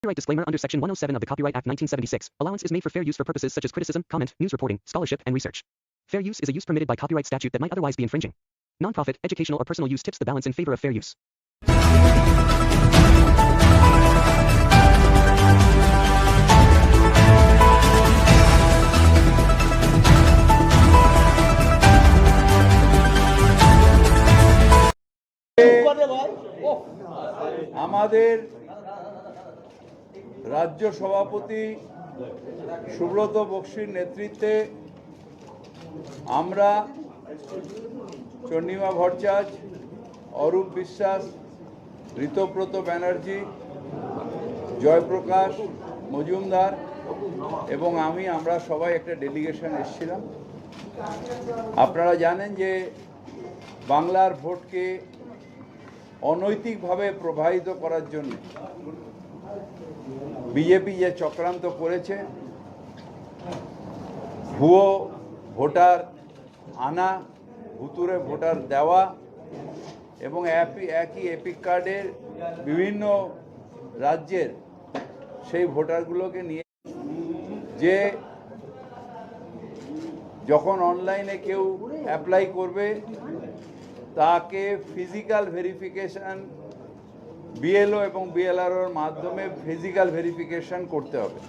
Copyright disclaimer under Section 107 of the Copyright Act 1976. Allowance is made for fair use for purposes such as criticism, comment, news reporting, scholarship, and research. Fair use is a use permitted by copyright statute that might otherwise be infringing. Nonprofit, educational, or personal use tips the balance in favor of fair use. আমাদের রাজ্য সভাপতি সুব্রত বক্সির নেতৃত্বে আমরা চন্দ্রিমা ভট্টাচার্য, অরূপ বিশ্বাস, ঋতব্রত ব্যানার্জি, জয়প্রকাশ মজুমদার এবং আমরা সবাই একটা delegation এসেছিলাম। আপনারা জানেন যে বাংলার ভোটকে অনৈতিকভাবে প্রবাহিত করার জন্য বিজেপি যে চক্রান্ত করেছে, ভুয়ো ভোটার আনা, ভুতুরে ভোটার দেওয়া এবং একই এপিক কার্ডের বিভিন্ন রাজ্যের সেই ভোটারগুলোকে নিয়ে যে যখন অনলাইনে কেউ অ্যাপ্লাই করবে তাকে ফিজিক্যাল ভেরিফিকেশন বিএলও এবং বিএলআরওর মাধ্যমে ফিজিক্যাল ভেরিফিকেশন করতে হবে।